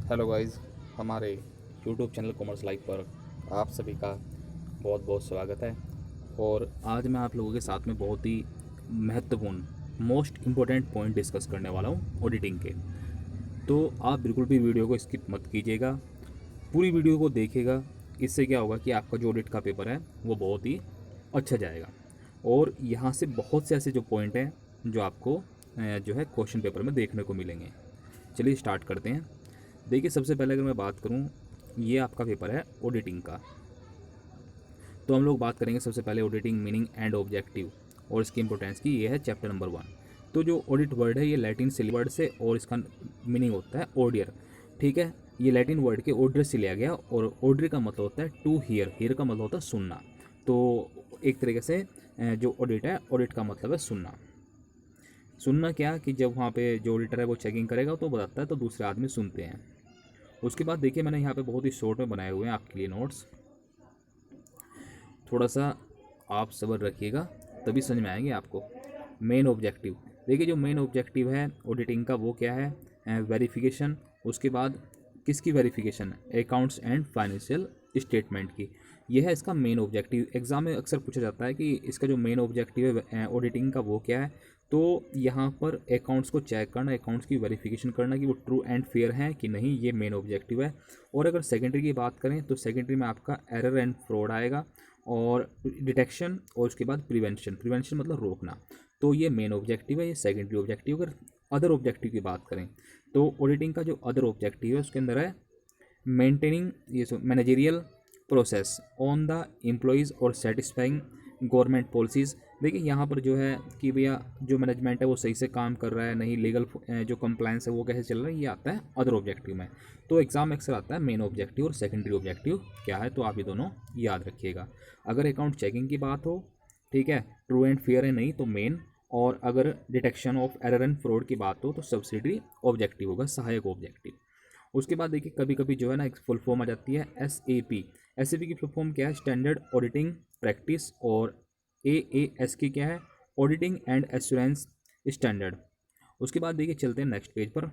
Hello guys, हमारे YouTube channel commerce live पर आप सभी का बहुत बहुत स्वागत है। और आज मैं आप लोगों के साथ में बहुत ही महत्वपूर्ण मोस्ट इम्पोर्टेंट पॉइंट डिस्कस करने वाला हूँ ऑडिटिंग के। तो आप बिल्कुल भी वीडियो को स्किप मत कीजिएगा, पूरी वीडियो को देखिएगा। इससे क्या होगा कि आपका जो ऑडिट का पेपर है वो बहुत ही अच्छा जाएगा। और यहाँ से बहुत से ऐसे जो पॉइंट हैं जो आपको जो है क्वेश्चन पेपर में देखने को मिलेंगे। चलिए स्टार्ट करते हैं। देखिए, सबसे पहले अगर मैं बात करूं, ये आपका पेपर है ऑडिटिंग का। तो हम लोग बात करेंगे सबसे पहले ऑडिटिंग मीनिंग एंड ऑब्जेक्टिव और इसकी इंपॉर्टेंस की। ये है चैप्टर नंबर 1। तो जो ऑडिट वर्ड है ये लैटिन से वर्ड से, और इसका मीनिंग होता है ऑडियर। ठीक है, ये लैटिन वर्ड के ऑर्डर से लिया गया, और ऑर्डर का मतलब होता है टू हियर, हियर का मतलब होता है सुनना। तो एक तरीके से जो ऑडिट है, ऑडिट का मतलब है सुनना। सुनना क्या कि जब वहाँ पे जो ऑडिटर है वो चेकिंग करेगा तो बताता है, तो दूसरे आदमी सुनते हैं। उसके बाद देखिए, मैंने यहाँ पे बहुत ही शॉर्ट में बनाए हुए हैं आपके लिए नोट्स। थोड़ा सा आप सब्र रखिएगा, तभी समझ में आएंगे आपको। मेन ऑब्जेक्टिव, देखिए जो मेन ऑब्जेक्टिव है ऑडिटिंग का वो क्या है, वेरिफिकेशन। उसके बाद किसकी वेरिफिकेशन है? अकाउंट्स एंड फाइनेंशियल स्टेटमेंट की। यह है इसका मेन ऑब्जेक्टिव। एग्जाम में अक्सर पूछा जाता है कि इसका जो मेन ऑब्जेक्टिव है ऑडिटिंग का वो क्या है। तो यहाँ पर अकाउंट्स को चेक करना, अकाउंट्स की वेरिफिकेशन करना कि वो ट्रू एंड फेयर हैं कि नहीं, ये मेन ऑब्जेक्टिव है। और अगर सेकेंडरी की बात करें तो सेकेंडरी में आपका एरर एंड फ्रॉड आएगा, और डिटेक्शन, और उसके बाद प्रिवेंशन। प्रिवेंशन मतलब रोकना। तो ये मेन ऑब्जेक्टिव है, ये सेकेंडरी ऑब्जेक्टिव। अगर अदर ऑब्जेक्टिव की बात करें तो ऑडिटिंग का जो अदर ऑब्जेक्टिव है उसके अंदर है मेंटेनिंग ये managerial process on the employees और सेटिस्फाइंग गवर्नमेंट पॉलिसीज़। देखिए यहाँ पर जो है कि भैया जो मैनेजमेंट है वो सही से काम कर रहा है नहीं, लीगल जो कंप्लायंस है वो कैसे चल रहा है, ये आता है अदर ऑब्जेक्टिव में। तो एग्जाम में अक्सर आता है मेन ऑब्जेक्टिव और सेकेंडरी ऑब्जेक्टिव क्या है, तो आप ये दोनों याद रखिएगा। अगर अकाउंट चेकिंग की बात हो, ठीक है, ट्रू एंड फेयर है नहीं तो मेन। और अगर detection of error and fraud की बात हो तो सब्सिडरी ऑब्जेक्टिव होगा, सहायक ऑब्जेक्टिव। उसके बाद देखिए कभी कभी जो है ना एक फुल फॉर्म आ जाती है SAP। SAP की फुल फॉर्म क्या है? Standard auditing practice. और AAS की क्या है? Auditing and assurance standard. उसके बाद देखिए चलते हैं नेक्स्ट पेज पर।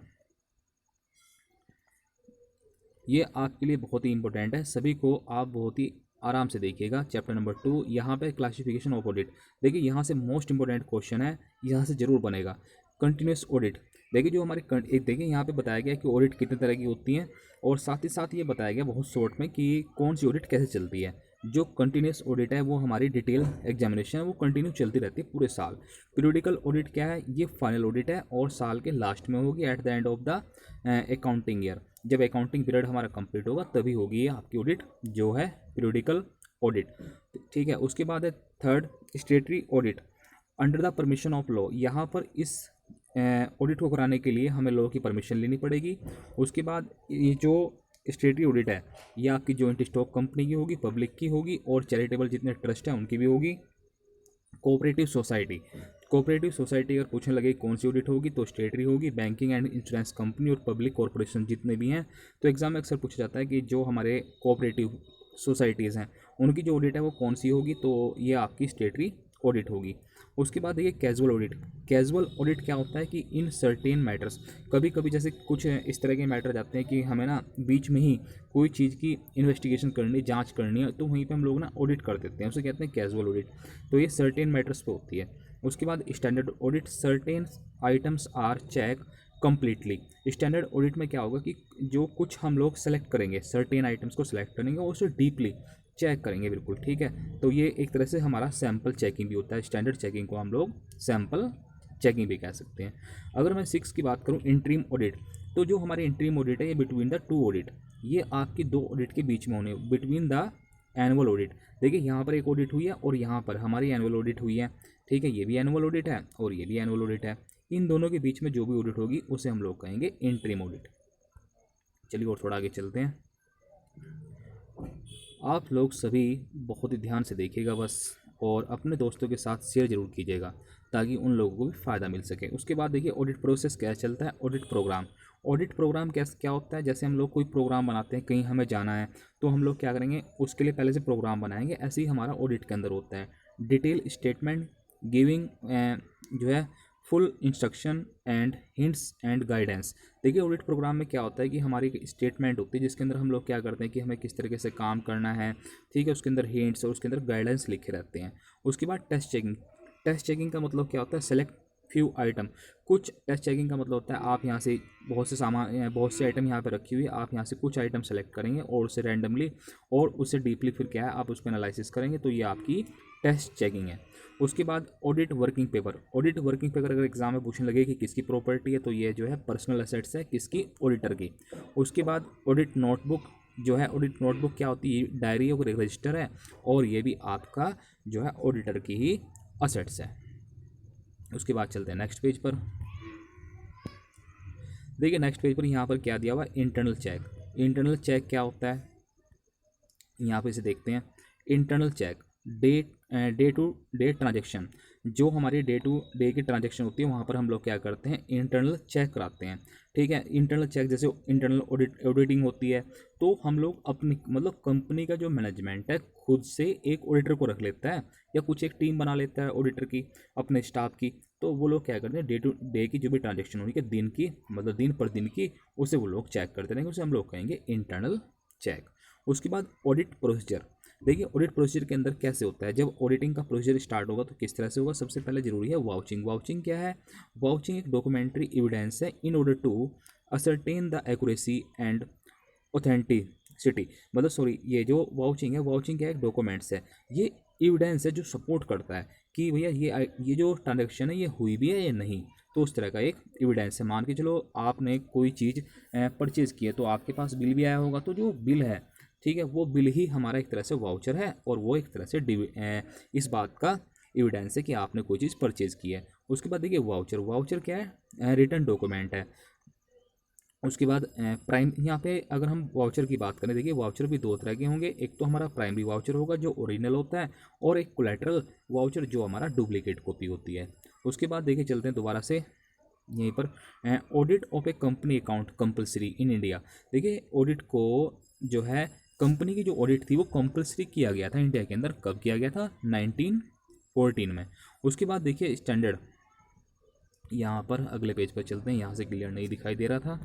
ये आपके लिए बहुत ही इंपॉर्टेंट है, सभी को आप बहुत ही आराम से देखिएगा। चैप्टर नंबर 2, यहाँ पे क्लासिफिकेशन ऑफ ऑडिट। देखिए यहाँ से मोस्ट इंपॉर्टेंट क्वेश्चन है, यहाँ से जरूर बनेगा। Continuous audit. देखिए जो हमारे एक देखिए यहाँ पे बताया गया कि ऑडिट कितने तरह की होती हैं, और साथ ही साथ ये बताया गया बहुत शॉर्ट में कि कौन सी ऑडिट कैसे चलती है। जो कंटिन्यूस ऑडिट है वो हमारी डिटेल एग्जामिनेशन है, वो कंटिन्यू चलती रहती है पूरे साल। पीरियडिकल ऑडिट क्या है? ये फाइनल ऑडिट है और साल के लास्ट में होगी, at the end of the accounting year. जब अकाउंटिंग पीरियड हमारा कंप्लीट होगा तभी होगी ये आपकी ऑडिट जो है पीरियडिकल ऑडिट। ठीक है, उसके बाद है third, स्टेटरी audit under the permission of law. यहाँ पर इस ऑडिट को कराने के लिए हमें लॉ की परमिशन लेनी पड़ेगी। उसके बाद ये जो स्टेटरी ऑडिट है ये आपकी जॉइंट स्टॉक कंपनी की होगी, पब्लिक की होगी, और चैरिटेबल जितने ट्रस्ट हैं उनकी भी होगी। कोऑपरेटिव सोसाइटी, कोऑपरेटिव सोसाइटी अगर पूछने लगे कौन सी ऑडिट होगी तो स्टेटरी होगी। बैंकिंग एंड इंश्योरेंस कंपनी और पब्लिक कॉरपोरेशन जितने भी हैं, तो एग्जाम में अक्सर पूछा जाता है कि जो हमारे कोऑपरेटिव सोसाइटीज़ हैं उनकी जो ऑडिट है वो कौन सी होगी, तो ये आपकी स्टेटरी ऑडिट होगी। उसके बाद देखिए कैजुअल ऑडिट। कैजुअल ऑडिट क्या होता है कि इन सर्टेन मैटर्स, कभी कभी जैसे कुछ इस तरह के मैटर जाते हैं कि हमें ना बीच में ही कोई चीज़ की इन्वेस्टिगेशन करनी, जांच करनी है, तो वहीं पे हम लोग ना ऑडिट कर देते हैं, उसे कहते हैं कैजुअल ऑडिट। तो ये सर्टेन मैटर्स पे होती है। उसके बाद standard audit, certain items are check completely. Standard audit में क्या होगा कि जो कुछ हम लोग सेलेक्ट करेंगे, सर्टेन आइटम्स को सेलेक्ट करेंगे और उसे डीपली चेक करेंगे, बिल्कुल ठीक है। तो ये एक तरह से हमारा सैम्पल चेकिंग भी होता है। स्टैंडर्ड चेकिंग को हम लोग सैम्पल चेकिंग भी कह सकते हैं। अगर मैं 6 की बात करूँ, इंट्रीम ऑडिट, तो जो हमारी इंट्रीम ऑडिट है ये बिटवीन द टू ऑडिट, ये आपकी दो ऑडिट के बीच में होने, बिटवीन द एनुअल ऑडिट। देखिए यहाँ पर एक ऑडिट हुई है और यहाँ पर हमारी एनुअल ऑडिट हुई है, ठीक है, ये भी एनुअल ऑडिट है और ये भी एनुअल ऑडिट है। इन दोनों के बीच में जो भी ऑडिट होगी उसे हम लोग कहेंगे इंट्रीम ऑडिट। चलिए और थोड़ा आगे चलते हैं। आप लोग सभी बहुत ही ध्यान से देखिएगा बस, और अपने दोस्तों के साथ शेयर जरूर कीजिएगा ताकि उन लोगों को भी फ़ायदा मिल सके। उसके बाद देखिए ऑडिट प्रोसेस क्या चलता है, ऑडिट प्रोग्राम। ऑडिट प्रोग्राम क्या होता है? जैसे हम लोग कोई प्रोग्राम बनाते हैं, कहीं हमें जाना है तो हम लोग क्या करेंगे, उसके लिए पहले से प्रोग्राम बनाएंगे। ऐसे ही हमारा ऑडिट के अंदर होता है डिटेल स्टेटमेंट गिविंग जो है full instruction and hints and guidance. देखिए ऑडिट प्रोग्राम में क्या होता है कि हमारी एक स्टेटमेंट होती है जिसके अंदर हम लोग क्या करते हैं कि हमें किस तरीके से काम करना है, ठीक है, उसके अंदर हिंट्स और उसके अंदर गाइडेंस लिखे रहते हैं। उसके बाद टेस्ट चेकिंग। टेस्ट चेकिंग का मतलब क्या होता है, सेलेक्ट फ्यू आइटम। कुछ टेस्ट चेकिंग का मतलब होता है आप यहाँ से बहुत से सामान, बहुत से आइटम यहाँ पे रखी हुई है, आप यहाँ से कुछ आइटम सेलेक्ट करेंगे और उसे रैंडमली और उससे डीपली फिर क्या है आप उसको एनालिसिस करेंगे, तो ये आपकी टेस्ट चेकिंग है। उसके बाद audit working paper. Audit working paper अगर एग्जाम में पूछने लगे कि किसकी प्रॉपर्टी है, तो ये जो है पर्सनल एसेट्स है किसकी, ऑडिटर की। उसके बाद ऑडिट नोटबुक जो है, ऑडिट नोटबुक क्या होती है, डायरी और रजिस्टर है, और ये भी आपका जो है ऑडिटर की ही असेट्स है। उसके बाद चलते हैं नेक्स्ट पेज पर। देखिए नेक्स्ट पेज पर यहाँ पर क्या दिया हुआ है, इंटरनल चेक। इंटरनल चेक क्या होता है, यहाँ पे इसे देखते हैं। Internal check day to day transaction, जो हमारी डे टू डे की ट्रांजेक्शन होती है वहाँ पर हम लोग क्या करते हैं, इंटरनल चेक कराते हैं, ठीक है। इंटरनल चेक जैसे इंटरनल ऑडिटिंग होती है, तो हम लोग अपनी मतलब कंपनी का जो मैनेजमेंट है खुद से एक ऑडिटर को रख लेता है या कुछ एक टीम बना लेता है ऑडिटर की अपने स्टाफ की, तो वो लोग क्या करते हैं डे टू डे की जो भी ट्रांजेक्शन होगी कि दिन की मतलब दिन पर दिन की, उसे वो लोग चेक करते रहेंगे, उसे हम लोग कहेंगे इंटरनल चेक। उसके बाद ऑडिट प्रोसीजर। देखिए ऑडिट प्रोसीजर के अंदर कैसे होता है, जब ऑडिटिंग का प्रोसीजर स्टार्ट होगा तो किस तरह से होगा। सबसे पहले जरूरी है वाउचिंग। वाउचिंग क्या है, वाउचिंग एक डॉक्यूमेंट्री एविडेंस है in order to ascertain the accuracy and authenticity. मतलब सॉरी, ये जो वाउचिंग है, वाउचिंग क्या है, एक डॉक्यूमेंट्स है, ये एविडेंस है जो सपोर्ट करता है कि भैया ये जो ट्रांजेक्शन है ये हुई भी है या नहीं, तो उस तरह का एक एविडेंस है। मान के चलो आपने कोई चीज़ परचेज़ की है तो आपके पास बिल भी आया होगा, तो जो बिल है, ठीक है, वो बिल ही हमारा एक तरह से वाउचर है, और वो एक तरह से इस बात का एविडेंस है कि आपने कोई चीज़ परचेज़ की है। उसके बाद देखिए वाउचर। वाउचर क्या है, रिटर्न डॉक्यूमेंट है। उसके बाद प्राइम, यहाँ पे अगर हम वाउचर की बात करें, देखिए वाउचर भी दो तरह के होंगे। एक तो हमारा प्राइमरी वाउचर होगा जो ओरिजिनल होता है, और एक कोलैटरल वाउचर जो हमारा डुप्लीकेट कॉपी होती है। उसके बाद देखिए चलते हैं दोबारा से यहीं पर, audit of A company account compulsory in India. देखिए ऑडिट को जो है कंपनी की जो ऑडिट थी वो कंपलसरी किया गया था इंडिया के अंदर। कब किया गया था, 1914 में। उसके बाद देखिए स्टैंडर्ड, यहाँ पर अगले पेज पर चलते हैं, यहाँ से क्लियर नहीं दिखाई दे रहा था,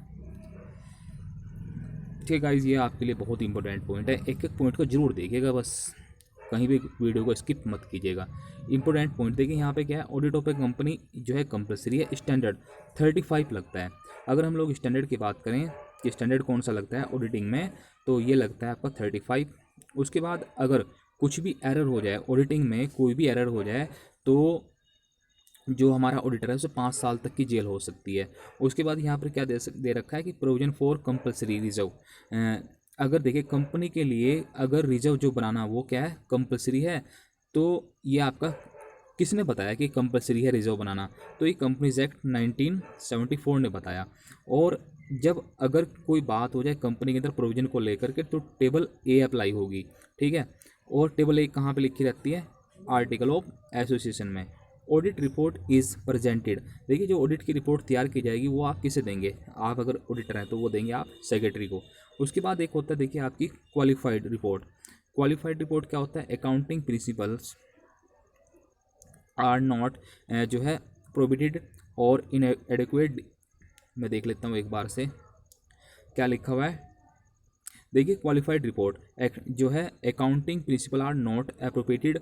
ठीक है गाइज, ये आपके लिए बहुत इंपॉर्टेंट पॉइंट है, एक एक पॉइंट को जरूर देखिएगा, बस कहीं भी वीडियो को स्किप मत कीजिएगा। इंपॉर्टेंट पॉइंट देखिए यहाँ पे क्या है, ऑडिट ऑफ ए कंपनी जो है कंपलसरी है। स्टैंडर्ड 35 लगता है। अगर हम लोग स्टैंडर्ड की बात करें कि स्टैंडर्ड कौन सा लगता है ऑडिटिंग में, तो ये लगता है आपका 35। उसके बाद अगर कुछ भी एरर हो जाए ऑडिटिंग में, कोई भी एरर हो जाए, तो जो हमारा ऑडिटर है उसे 5 साल तक की जेल हो सकती है। उसके बाद यहाँ पर क्या दे रखा है कि प्रोविजन फॉर कंपलसरी रिजर्व। अगर देखिए कंपनी के लिए अगर रिजर्व जो बनाना वो क्या है, कंपलसरी है, तो ये आपका किसने बताया कि कंपलसरी है रिजर्व बनाना, तो ये कंपनीज एक्ट 1974 ने बताया। और जब अगर कोई बात हो जाए कंपनी के अंदर प्रोविजन को लेकर के, तो टेबल ए अप्लाई होगी, ठीक है। और टेबल ए कहाँ पे लिखी रहती है, आर्टिकल ऑफ एसोसिएशन में। Audit report is presented. देखिए जो ऑडिट की रिपोर्ट तैयार की जाएगी वो आप किसे देंगे, आप अगर ऑडिटर हैं तो वो देंगे आप सेक्रेटरी को। उसके बाद एक होता है देखिए आपकी क्वालिफाइड रिपोर्ट। क्वालिफाइड रिपोर्ट क्या होता है, अकाउंटिंग प्रिंसिपल्स आर नॉट जो है प्रोहिबिटेड और इन एडिक्वेट। मैं देख लेता हूँ एक बार से क्या लिखा हुआ है। देखिए क्वालिफाइड रिपोर्ट जो है, accounting principle are not appropriated,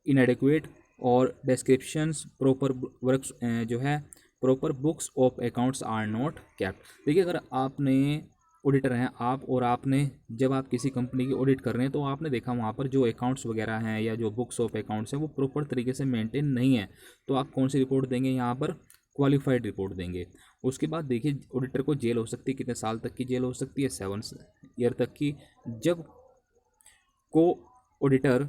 inadequate और डिस्क्रिप्शंस प्रॉपर वर्क्स जो है proper books of accounts are not kept. देखिए अगर आपने ऑडिटर हैं आप, और आपने जब आप किसी कंपनी की ऑडिट कर रहे हैं तो आपने देखा वहाँ पर जो अकाउंट्स वगैरह हैं या जो बुक्स ऑफ अकाउंट्स हैं वो प्रॉपर तरीके से मेंटेन नहीं है, तो आप कौन सी रिपोर्ट देंगे यहाँ पर, क्वालिफाइड रिपोर्ट देंगे। उसके बाद देखिए ऑडिटर को जेल हो सकती है, कितने साल तक की जेल हो सकती है, 7 ईयर तक की। जब को ऑडिटर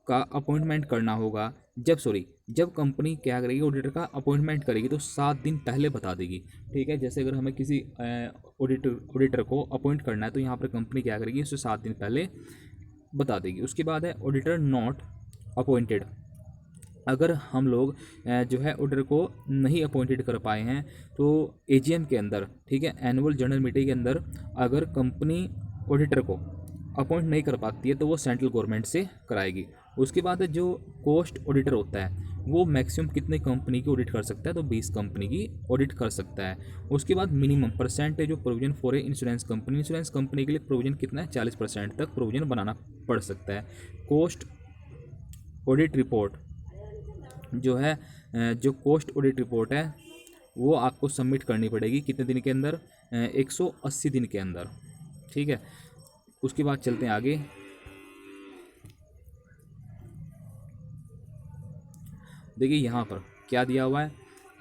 का अपॉइंटमेंट करना होगा, जब कंपनी क्या करेगी, ऑडिटर का अपॉइंटमेंट करेगी तो 7 दिन पहले बता देगी, ठीक है। जैसे अगर हमें किसी ऑडिटर को अपॉइंट करना है तो यहाँ पर कंपनी क्या करेगी, उसे 7 दिन पहले बता देगी। उसके बाद है ऑडिटर नॉट अपॉइंटेड। अगर हम लोग जो है ऑडिटर को नहीं अपॉइंटेड कर पाए हैं, तो एजीएम के अंदर, ठीक है, एनुअल जनरल मीटिंग के अंदर अगर कंपनी ऑडिटर को अपॉइंट नहीं कर पाती है तो वो सेंट्रल गवर्नमेंट से कराएगी। उसके बाद जो कॉस्ट ऑडिटर होता है वो मैक्सिमम कितने कंपनी की ऑडिट कर सकता है, तो 20 कंपनी की ऑडिट कर सकता है। उसके बाद minimum percentage of provision for a insurance company, insurance company के लिए प्रोविजन कितना है, 40% तक प्रोविजन बनाना पड़ सकता है। कॉस्ट ऑडिट रिपोर्ट जो है जो कॉस्ट ऑडिट रिपोर्ट है वो आपको सबमिट करनी पड़ेगी कितने दिन के अंदर, 180 दिन के अंदर, ठीक है। उसके बाद चलते हैं आगे। देखिए यहाँ पर क्या दिया हुआ है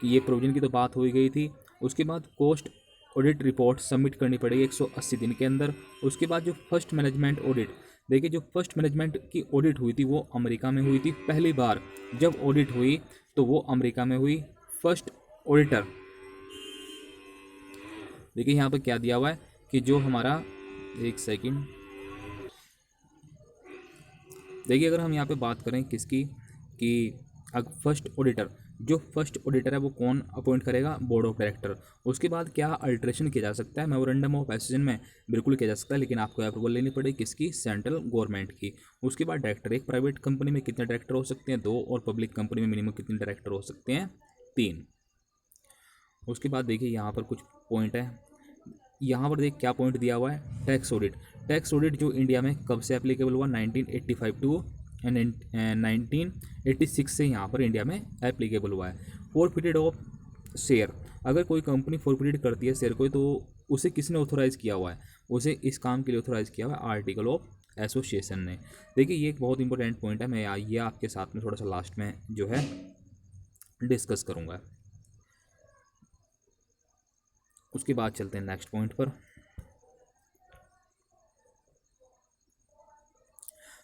कि ये प्रोविजन की तो बात हो ही गई थी। उसके बाद कॉस्ट ऑडिट रिपोर्ट सबमिट करनी पड़ेगी 180 दिन के अंदर। उसके बाद जो फर्स्ट मैनेजमेंट ऑडिट, देखिए जो फर्स्ट मैनेजमेंट की ऑडिट हुई थी वो अमेरिका में हुई थी। पहली बार जब ऑडिट हुई तो वो अमेरिका में हुई। फर्स्ट ऑडिटर, देखिए यहाँ पर क्या दिया हुआ है कि जो हमारा, एक सेकंड, देखिए अगर हम यहाँ पे बात करें किसकी, कि फर्स्ट ऑडिटर, जो फर्स्ट ऑडिटर है वो कौन अपॉइंट करेगा, बोर्ड ऑफ डायरेक्टर। उसके बाद क्या अल्ट्रेशन किया जा सकता है, मेमोरेंडम ऑफ एसोसिएशन में बिल्कुल किया जा सकता है, लेकिन आपको अप्रूवल लेनी पड़ेगी किसकी, सेंट्रल गवर्नमेंट की। उसके बाद डायरेक्टर, एक प्राइवेट कंपनी में कितने डायरेक्टर हो सकते हैं, 2, और पब्लिक कंपनी में मिनिमम कितने डायरेक्टर हो सकते हैं, 3। उसके बाद देखिए यहाँ पर कुछ पॉइंट है, यहाँ पर देखिए क्या पॉइंट दिया हुआ है, टैक्स ऑडिट। टैक्स ऑडिट जो इंडिया में कब से एप्लीकेबल हुआ, 1985 टू 1986 से यहाँ पर इंडिया में एप्लीकेबल हुआ है। फॉरफिटेड ऑफ शेयर, अगर कोई कंपनी फॉरफिटेड करती है शेयर को तो उसे किसने ऑथोराइज़ किया हुआ है, उसे इस काम के लिए ऑथोराइज़ किया हुआ है आर्टिकल ऑफ एसोसिएशन ने। देखिए ये एक बहुत इंपॉर्टेंट पॉइंट है, मैं ये आपके साथ में थोड़ा सा लास्ट में जो है डिस्कस करूँगा। उसके बाद चलते हैं नेक्स्ट पॉइंट पर।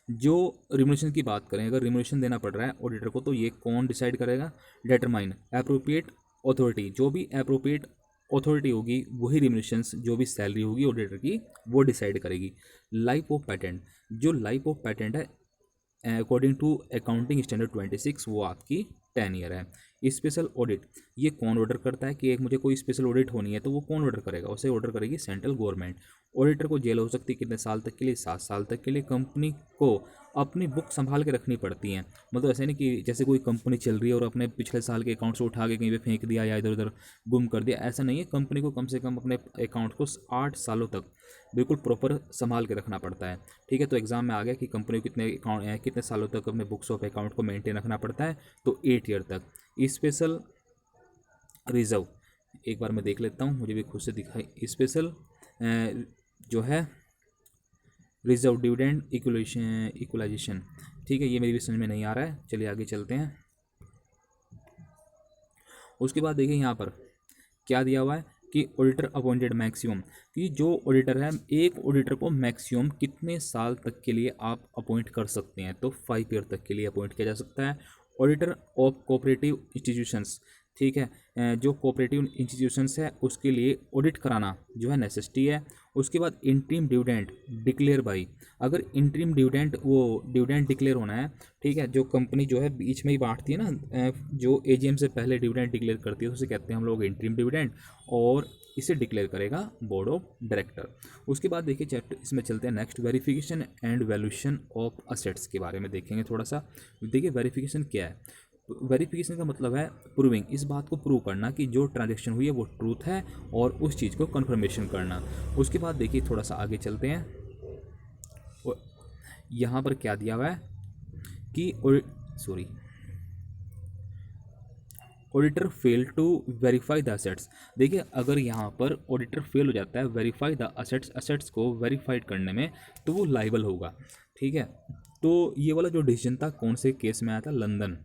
जो रिम्यूनरेशन की बात करें, अगर रिम्यूनरेशन देना पड़ रहा है ऑडिटर को तो ये कौन डिसाइड करेगा, डिटरमाइन एप्रोप्रिएट अथॉरिटी, जो भी एप्रोप्रिएट अथॉरिटी होगी वही रिम्यूनरेशन, जो भी सैलरी होगी ऑडिटर की वो डिसाइड करेगी। लाइफ ऑफ पेटेंट, जो लाइफ ऑफ पेटेंट है अकॉर्डिंग टू अकाउंटिंग स्टैंडर्ड 26 वो आपकी 10 ईयर है। स्पेशल ऑडिट, ये कौन ऑर्डर करता है कि एक मुझे कोई स्पेशल ऑडिट होनी है तो वो कौन ऑर्डर करेगा, उसे ऑर्डर करेगी सेंट्रल गवर्नमेंट। ऑडिटर को जेल हो सकती है कितने साल तक के लिए, 7 साल तक के लिए। कंपनी को अपनी बुक संभाल के रखनी पड़ती हैं, मतलब ऐसे नहीं कि जैसे कोई कंपनी चल रही है और अपने पिछले साल के अकाउंट से उठा के कहीं पे फेंक दिया या इधर उधर गुम कर दिया, ऐसा नहीं है। कंपनी को कम से कम अपने अकाउंट को 8 सालों तक बिल्कुल प्रॉपर संभाल के रखना पड़ता है, ठीक है। तो एग्जाम में आ गया कि कंपनी को कितने अकाउंट कितने सालों तक अपने बुक्स ऑफ अकाउंट को मेंटेन रखना पड़ता है, तो 8 ईयर तक। स्पेशल रिजर्व, एक बार मैं देख लेता हूँ, मुझे भी खुद से दिखाई। स्पेशल जो है रिजर्व डिविडेंड इक्वलाइजेशन, ठीक है, ये मेरी भी समझ में नहीं आ रहा है, चलिए आगे चलते हैं। उसके बाद देखिए यहाँ पर क्या दिया हुआ है कि ऑडिटर अपॉइंटेड मैक्सिमम, कि जो ऑडिटर है एक ऑडिटर को मैक्सिमम कितने साल तक के लिए आप अपॉइंट कर सकते हैं, तो 5 ईयर तक के लिए अपॉइंट किया जा सकता है। ऑडिटर ऑफ कोऑपरेटिव इंस्टीट्यूशंस, ठीक है, जो कोऑपरेटिव इंस्टीट्यूशंस है उसके लिए ऑडिट कराना जो है नेसेसिटी है। उसके बाद इंटरिम डिविडेंड डिक्लेयर बाई, अगर इंटरिम डिविडेंड वो डिविडेंड डिक्लेयर होना है, ठीक है, जो कंपनी जो है बीच में ही बांटती है ना, जो एजीएम से पहले डिविडेंड डिक्लेयर करती है उसे कहते हैं हम लोग इंटरिम डिविडेंड, और इसे डिक्लेयर करेगा बोर्ड ऑफ डायरेक्टर। उसके बाद देखिए चैप्टर इसमें चलते हैं next, verification and valuation of assets के बारे में देखेंगे थोड़ा सा। देखिए वेरिफिकेशन क्या है, वेरिफिकेशन का मतलब है प्रूविंग, इस बात को प्रूव करना कि जो ट्रांजेक्शन हुई है वो ट्रूथ है और उस चीज़ को कंफर्मेशन करना। उसके बाद देखिए थोड़ा सा आगे चलते हैं, यहाँ पर क्या दिया हुआ है कि auditor fail to verify the assets. देखिए अगर यहाँ पर ऑडिटर फेल हो जाता है वेरीफाई द असेट्स, असेट्स को वेरीफाइड करने में, तो वो लाइबल होगा, ठीक है। तो ये वाला जो डिसीजन था कौन से केस में आया था, लंदन,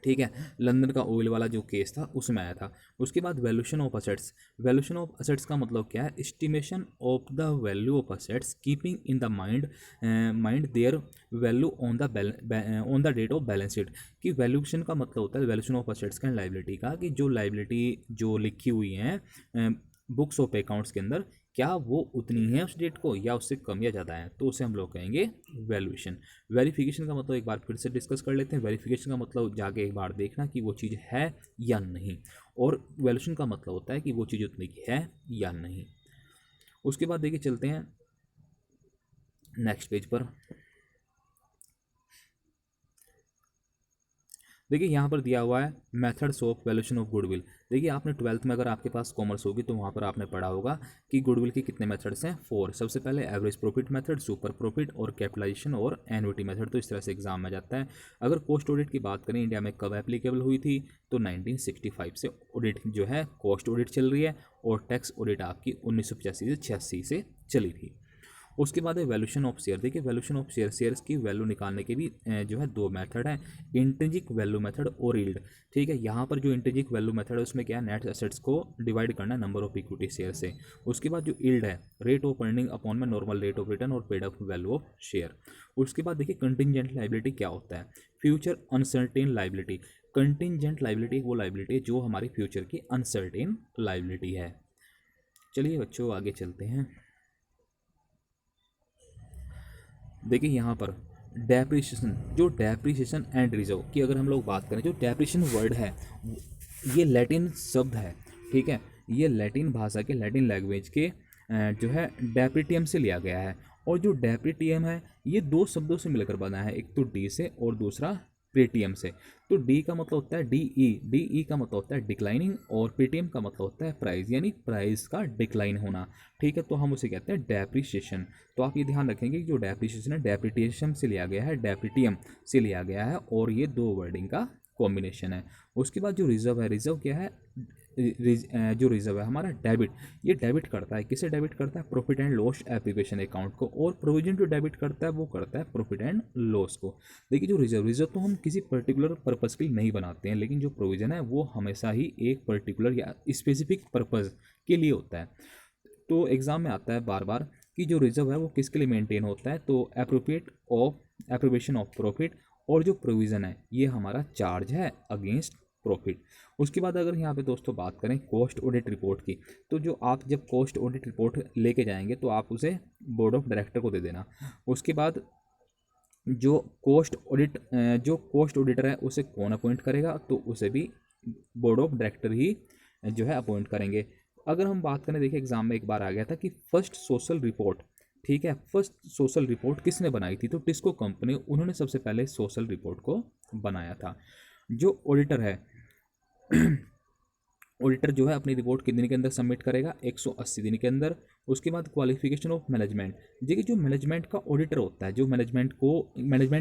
ठीक है, लंदन का ऑयल वाला जो केस था उसमें आया था। उसके बाद valuation of assets, valuation of assets का मतलब क्या है, estimation of the value of assets keeping in the mind their value on the date of balance sheet. कि वैल्यूएशन का मतलब होता है वैल्यूएशन ऑफ असेट्स का लाइबिलिटी का, कि जो लाइबिलिटी जो लिखी हुई हैं बुक्स ऑफ अकाउंट्स के अंदर क्या वो उतनी है उस डेट को या उससे कम या ज़्यादा है, तो उसे हम लोग कहेंगे वैल्यूएशन। वेरिफिकेशन का मतलब एक बार फिर से डिस्कस कर लेते हैं। वेरिफिकेशन का मतलब जाके एक बार देखना कि वो चीज़ है या नहीं, और वैल्यूएशन का मतलब होता है कि वो चीज़ उतनी की है या नहीं। उसके बाद देखिए चलते हैं नेक्स्ट पेज पर देखिए यहाँ पर दिया हुआ है methods of valuation of goodwill. देखिए आपने ट्वेल्थ में अगर आपके पास कॉमर्स होगी तो वहाँ पर आपने पढ़ा होगा कि गुडविल के कितने मेथड्स हैं, 4। सबसे पहले average profit method, super profit और कैपिटलाइजेशन और एन्युटी मेथड। तो इस तरह से एग्जाम में जाता है। अगर कॉस्ट ऑडिट की बात करें इंडिया में कब एप्लीकेबल हुई थी, तो 1965 से ऑडिट जो है कॉस्ट ऑडिट चल रही है, और टैक्स ऑडिट आपकी 1985 से 86 से चली थी। उसके बाद है वैल्यूशन ऑफ शेयर। देखिए वैल्यूशन ऑफ शेयर, शेयर्स की वैल्यू निकालने के भी जो है 2 मेथड हैं, इंट्रिंसिक वैल्यू मेथड और यील्ड। ठीक है, यहाँ पर जो इंट्रिंसिक वैल्यू मेथड है उसमें क्या है, नेट एसेट्स को डिवाइड करना नंबर ऑफ इक्विटी शेयर से। उसके बाद जो यील्ड है, रेट ऑफ अर्निंग अपॉन में नॉर्मल रेट ऑफ रिटर्न और paid up value of share. उसके बाद देखिए कंटिंजेंट लाइबिलिटी क्या होता है, future uncertain liability. Contingent liability वो लाइबिलिटी है जो हमारी फ्यूचर की अनसर्टेन लाइबिलिटी है। चलिए बच्चों आगे चलते हैं। देखिए यहाँ पर डेप्रिसिएशन, जो डेप्रिसिएशन एंड रिजर्व की अगर हम लोग बात करें, जो डेप्रिसिएशन वर्ड है ये लैटिन शब्द है। ठीक है, ये लैटिन भाषा के, लैटिन लैंग्वेज के जो है डेप्रिटियम से लिया गया है। और जो डेप्रिटियम है ये 2 शब्दों से मिलकर बना है, एक तो डी से और दूसरा पेटीएम से। तो डी का मतलब होता है डी ई का मतलब होता है डिक्लाइनिंग, और पेटीएम का मतलब होता है प्राइस, यानी प्राइस का डिक्लाइन होना। ठीक है, तो हम उसे कहते हैं डेप्रिसिएशन। तो आप ये ध्यान रखेंगे कि जो डेप्रिसिएशन है डेप्रिटिएशन से लिया गया है, डेप्रिटियम से लिया गया है, और ये 2 वर्डिंग का कॉम्बिनेशन है। उसके बाद जो रिजर्व है, रिजर्व क्या है, जो रिजर्व है हमारा डेबिट, ये डेबिट करता है, किसे डेबिट करता है, profit and loss application account को। और प्रोविजन जो डेबिट करता है वो करता है प्रॉफिट एंड लॉस को। देखिए जो रिजर्व तो हम किसी पर्टिकुलर पर्पज़ के लिए नहीं बनाते हैं, लेकिन जो प्रोविजन है वो हमेशा ही एक पर्टिकुलर या स्पेसिफिक पर्पज़ के लिए होता है। तो एग्ज़ाम में आता है बार बार कि जो रिजर्व है वो किसके लिए मेंटेन होता है, तो एप्रोप्रिएशन ऑफ प्रॉफिट, और जो प्रोविज़न है ये हमारा चार्ज है अगेंस्ट प्रॉफिट। उसके बाद अगर यहाँ पे दोस्तों बात करें कॉस्ट ऑडिट रिपोर्ट की, तो जो आप जब कॉस्ट ऑडिट रिपोर्ट लेके जाएंगे तो आप उसे बोर्ड ऑफ डायरेक्टर को दे देना। उसके बाद जो कॉस्ट ऑडिटर है उसे कौन अपॉइंट करेगा, तो उसे भी बोर्ड ऑफ डायरेक्टर ही जो है अपॉइंट करेंगे। अगर हम बात करें, देखिए एग्जाम में एक बार आ गया था कि फर्स्ट सोशल रिपोर्ट, ठीक है, फर्स्ट सोशल रिपोर्ट किसने बनाई थी, तो टिस्को कंपनी, उन्होंने सबसे पहले सोशल रिपोर्ट को बनाया था। जो ऑडिटर है ऑडिटर जो है अपनी रिपोर्ट कितने दिन के अंदर सबमिट करेगा, 180 दिन के अंदर। उसके बाद क्वालिफिकेशन ऑफ मैनेजमेंट। देखिए जो मैनेजमेंट का ऑडिटर होता है, जो मैनेजमेंट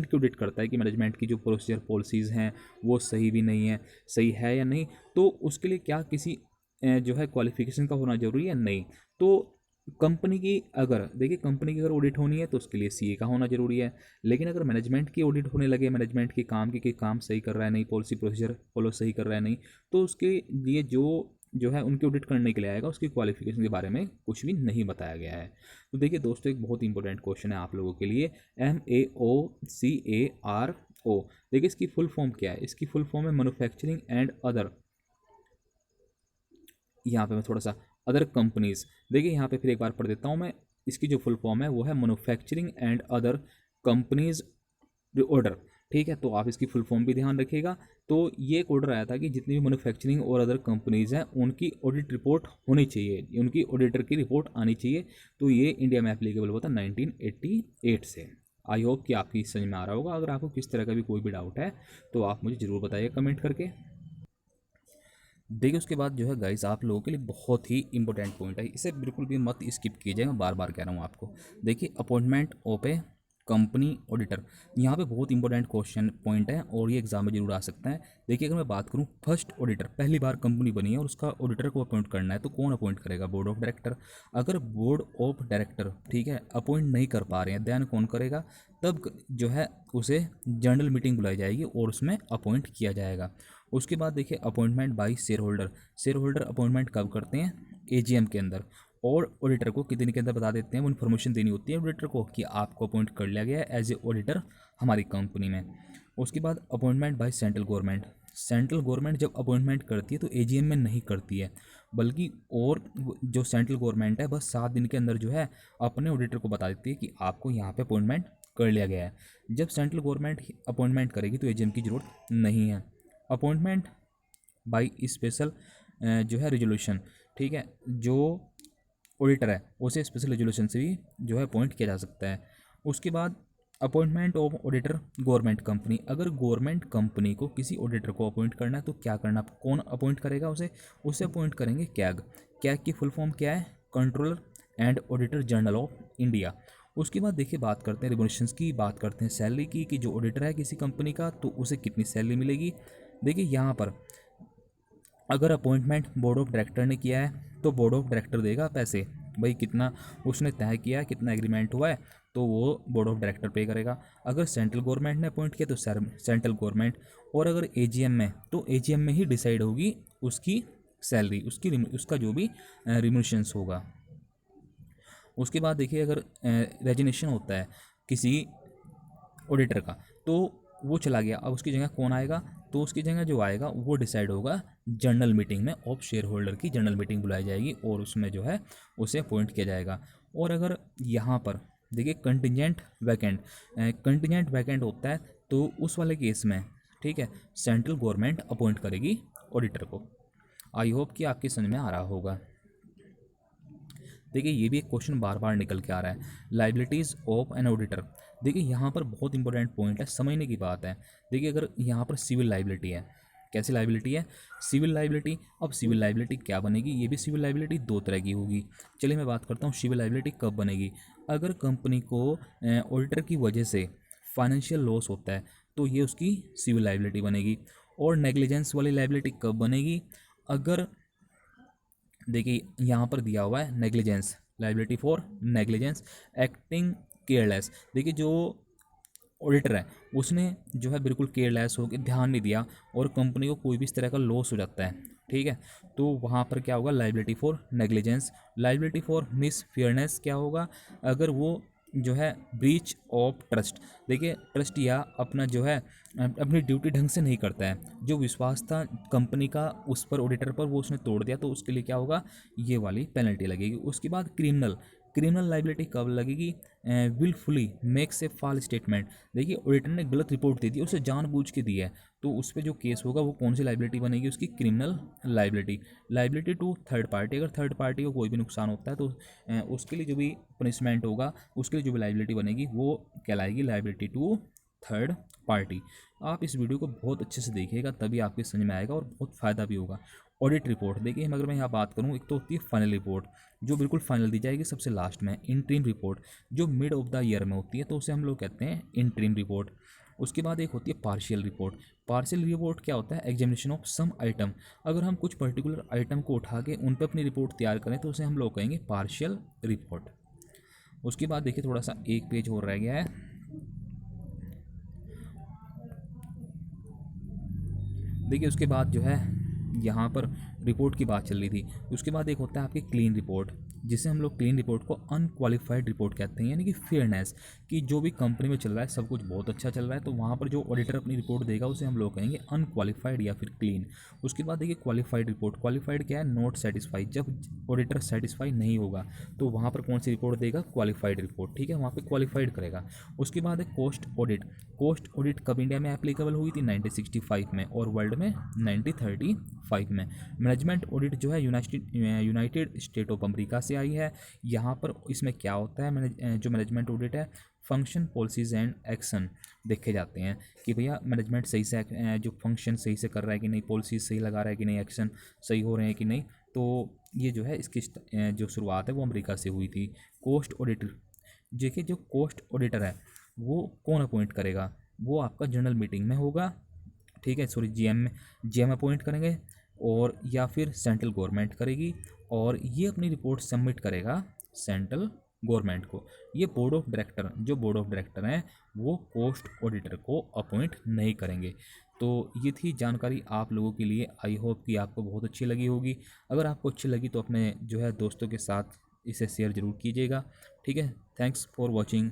की ऑडिट करता है कि मैनेजमेंट की जो प्रोसीजर पॉलिसीज़ हैं वो सही भी नहीं है, सही है या नहीं, तो उसके लिए क्या किसी जो है क्वालिफिकेशन का होना जरूरी है, नहीं। तो कंपनी की अगर ऑडिट होनी है तो उसके लिए सीए का होना जरूरी है। लेकिन अगर मैनेजमेंट की ऑडिट होने लगे, मैनेजमेंट के काम की कि काम सही कर रहा है नहीं, पॉलिसी प्रोसीजर फॉलो सही कर रहा है नहीं, तो उसके लिए जो है उनकी ऑडिट करने के लिए आएगा, उसकी क्वालिफिकेशन के बारे में कुछ भी नहीं बताया गया है। तो देखिए दोस्तों एक बहुत इंपॉर्टेंट क्वेश्चन है आप लोगों के लिए, MAOCARO। देखिए इसकी फुल फॉर्म क्या है, इसकी फुल फॉर्म है मैन्युफैक्चरिंग एंड अदर, यहाँ पे मैं थोड़ा सा अदर कंपनीज, देखिए यहाँ पे फिर एक बार पढ़ देता हूँ मैं। इसकी जो फुल फॉर्म है वो है manufacturing and other companies order. ठीक है, तो आप इसकी फुल फॉर्म भी ध्यान रखिएगा। तो ये एक ऑर्डर आया था कि जितनी भी मैन्युफैक्चरिंग और अदर कंपनीज हैं उनकी ऑडिट रिपोर्ट होनी चाहिए, उनकी ऑडिटर की रिपोर्ट आनी चाहिए। तो ये इंडिया में एप्लीकेबल हुआ था 1988 से। आई होप कि आपकी समझ में आ रहा होगा। अगर आपको किस तरह का भी कोई भी डाउट है तो आप मुझे ज़रूर बताइए कमेंट करके। देखिए उसके बाद जो है गाइस आप लोगों के लिए बहुत ही इंपॉर्टेंट पॉइंट है, इसे बिल्कुल भी मत स्किप कीजिए, मैं बार बार कह रहा हूँ आपको। देखिए appointment of A company auditor, यहाँ पे बहुत इंपॉर्टेंट क्वेश्चन पॉइंट है और ये एग्जाम में जरूर आ सकता है। देखिए अगर मैं बात करूँ फर्स्ट ऑडिटर, पहली बार कंपनी बनी है और उसका ऑडिटर को अपॉइंट करना है तो कौन अपॉइंट करेगा, बोर्ड ऑफ डायरेक्टर। अगर बोर्ड ऑफ डायरेक्टर ठीक है अपॉइंट नहीं कर पा रहे हैं देन कौन करेगा, तब जो है उसे जनरल मीटिंग बुलाई जाएगी और उसमें अपॉइंट किया जाएगा। उसके बाद देखिए appointment by share holder, share holder appointment कब करते हैं, एजीएम के अंदर। और ऑडिटर को कितने दिन के अंदर बता देते हैं, वो इन्फॉर्मेशन देनी होती है ऑडिटर को कि आपको अपॉइंट कर लिया गया है एज ए ऑडिटर हमारी कंपनी में। उसके बाद appointment by central government, central government जब अपॉइंटमेंट करती है तो एजीएम में नहीं करती है, बल्कि और जो सेंट्रल गवर्नमेंट है बस 7 दिन के अंदर जो है अपने ऑडिटर को बता देती है कि आपको यहाँ पे अपॉइंटमेंट कर लिया गया है। जब सेंट्रल गवर्नमेंट अपॉइंटमेंट करेगी तो एजीएम की जरूरत नहीं है। अपॉइंटमेंट बाई स्पेशल जो है रेजोल्यूशन, ठीक है, जो ऑडिटर है उसे स्पेशल रेजोल्यूशन से भी जो है अपॉइंट किया जा सकता है। उसके बाद appointment of auditor government company, अगर गवर्नमेंट कंपनी को किसी ऑडिटर को अपॉइंट करना है तो क्या करना, कौन अपॉइंट करेगा उसे, उसे अपॉइंट करेंगे कैग। कैग की फुल फॉर्म क्या है, controller and auditor general of India. उसके बाद देखिए बात करते हैं रिमोनेशंस की, बात करते हैं सैलरी की, कि जो ऑडिटर है किसी कंपनी का तो उसे कितनी सैलरी मिलेगी। देखिए यहाँ पर अगर अपॉइंटमेंट बोर्ड ऑफ डायरेक्टर ने किया है तो बोर्ड ऑफ डायरेक्टर देगा पैसे, भाई कितना उसने तय किया है, कितना एग्रीमेंट हुआ है, तो वो बोर्ड ऑफ डायरेक्टर पे करेगा। अगर सेंट्रल गवर्नमेंट ने अपॉइंट किया तो सेंट्रल गवर्नमेंट, और अगर एजीएम में तो एजीएम में ही डिसाइड होगी उसकी सैलरी, उसका जो भी रिम्यूनरेशंस होगा। उसके बाद देखिए अगर रेजिग्नेशन होता है किसी ऑडिटर का तो वो चला गया, अब उसकी जगह कौन आएगा, तो उसकी जगह जो आएगा वो डिसाइड होगा जनरल मीटिंग में, ऑफ शेयर होल्डर की जनरल मीटिंग बुलाई जाएगी और उसमें जो है उसे अपॉइंट किया जाएगा। और अगर यहाँ पर देखिए कंटिजेंट वैकेंट होता है तो उस वाले केस में, ठीक है, सेंट्रल गवर्नमेंट अपॉइंट करेगी ऑडिटर को। आई होप कि आपकी समझ में आ रहा होगा। देखिए ये भी एक क्वेश्चन बार बार निकल के आ रहा है, लाइबिलिटीज़ ऑफ एन ऑडिटर। देखिए यहाँ पर बहुत इंपॉर्टेंट पॉइंट है, समझने की बात है। देखिए अगर यहाँ पर सिविल लाइबिलिटी है, कैसी लाइबिलिटी है, सिविल लाइबिलिटी। अब सिविल लाइबिलिटी क्या बनेगी, ये भी सिविल लाइबिलिटी दो तरह की होगी। चलिए मैं बात करता हूँ सिविल लाइबिलिटी कब बनेगी। अगर कंपनी को ऑडिटर की वजह से फाइनेंशियल लॉस होता है तो ये उसकी सिविल लाइबिलिटी बनेगी। और नेग्लिजेंस वाली लाइबिलिटी कब बनेगी, अगर देखिए यहाँ पर दिया हुआ है negligence, liability for negligence acting careless. देखिए जो ऑडिटर है उसने जो है बिल्कुल केयरलेस होकर ध्यान नहीं दिया और कंपनी को कोई भी इस तरह का लॉस हो जाता है, ठीक है, तो वहाँ पर क्या होगा, liability for negligence. Liability for miss fairness क्या होगा, अगर वो जो है ब्रीच ऑफ ट्रस्ट, देखिए ट्रस्ट या अपना जो है अपनी ड्यूटी ढंग से नहीं करता है, जो विश्वास था कंपनी का उस पर ऑडिटर पर वो उसने तोड़ दिया, तो उसके लिए क्या होगा, ये वाली पेनल्टी लगेगी। उसके बाद क्रिमिनल लाइबिलिटी कब लगेगी, wilfully makes a false statement. देखिए ऑडिटर ने गलत रिपोर्ट दे दी, उसे जानबूझ के दी है, तो उस पर जो केस होगा वो कौन सी लाइबिलिटी बनेगी, उसकी criminal liability. Liability to third party, अगर थर्ड पार्टी को कोई भी नुकसान होता है तो उसके लिए जो भी पनिशमेंट होगा, उसके लिए जो भी लाइबिलिटी बनेगी वो कहलाएगी लाइबिलिटी टू थर्ड पार्टी। आप इस वीडियो को बहुत अच्छे से देखिएगा, तभी आपके समझ में आएगा और बहुत फ़ायदा भी होगा। ऑडिट रिपोर्ट देखिए, अगर मैं यहाँ बात करूँ, एक तो होती है फाइनल रिपोर्ट जो बिल्कुल फाइनल दी जाएगी सबसे लास्ट में। इंटरिम रिपोर्ट जो मिड ऑफ द ईयर में होती है तो उसे हम लोग कहते हैं इंटरिम रिपोर्ट। उसके बाद एक होती है पार्शियल रिपोर्ट। पार्शियल रिपोर्ट क्या होता है, एग्जामिनेशन ऑफ सम आइटम। अगर हम कुछ पर्टिकुलर आइटम को उठा के उन पर अपनी रिपोर्ट तैयार करें तो उसे हम लोग कहेंगे पार्शियल रिपोर्ट। उसके बाद देखिए थोड़ा सा एक पेज और रह गया है। देखिए उसके बाद जो है यहाँ पर रिपोर्ट की बात चल रही थी। उसके बाद एक होता है आपकी क्लीन रिपोर्ट, जिसे हम लोग क्लीन रिपोर्ट को अनक्वालिफाइड रिपोर्ट कहते हैं, यानी कि फेयरनेस, कि जो भी कंपनी में चल रहा है सब कुछ बहुत अच्छा चल रहा है तो वहाँ पर जो ऑडिटर अपनी रिपोर्ट देगा उसे हम लोग कहेंगे अनक्वालिफाइड या फिर क्लीन। उसके बाद देखिए क्वालिफाइड रिपोर्ट। क्वालिफाइड क्या है, नॉट सेटिस्फाइड, जब ऑडिटर सेटिस्फाई नहीं होगा तो वहाँ पर कौन सी रिपोर्ट देगा, क्वालिफाइड रिपोर्ट, ठीक है, वहाँ पर क्वालिफाइड करेगा। उसके बाद है कोस्ट ऑडिट। कोस्ट ऑडिट कब इंडिया में एप्लीकेबल हुई थी, 1965 में, और वर्ल्ड में 1935 में। मैनेजमेंट ऑडिट जो है यूनाइटेड स्टेट ऑफ अमेरिका से आई है। यहाँ पर इसमें क्या होता है, जो मैनेजमेंट ऑडिट है, फंक्शन पॉलिसीज एंड एक्शन देखे जाते हैं कि भैया मैनेजमेंट सही से जो फंक्शन सही से कर रहा है कि नहीं, पॉलिसीज सही लगा रहा है कि नहीं, एक्शन सही हो रहे हैं कि नहीं। तो ये जो है इसकी जो शुरुआत है वो अमेरिका से हुई थी। कोस्ट ऑडिटर, देखिए जो कोस्ट ऑडिटर है वो कौन अपॉइंट करेगा, वो आपका जनरल मीटिंग में होगा, ठीक है, सॉरी जीएम अपॉइंट करेंगे, और या फिर सेंट्रल गवर्नमेंट करेगी, और ये अपनी रिपोर्ट सबमिट करेगा सेंट्रल गवर्नमेंट को। ये बोर्ड ऑफ डायरेक्टर हैं वो पोस्ट ऑडिटर को अपॉइंट नहीं करेंगे। तो ये थी जानकारी आप लोगों के लिए। आई होप कि आपको बहुत अच्छी लगी होगी। अगर आपको अच्छी लगी तो अपने जो है दोस्तों के साथ इसे शेयर ज़रूर कीजिएगा, ठीक है। Thanks for watching.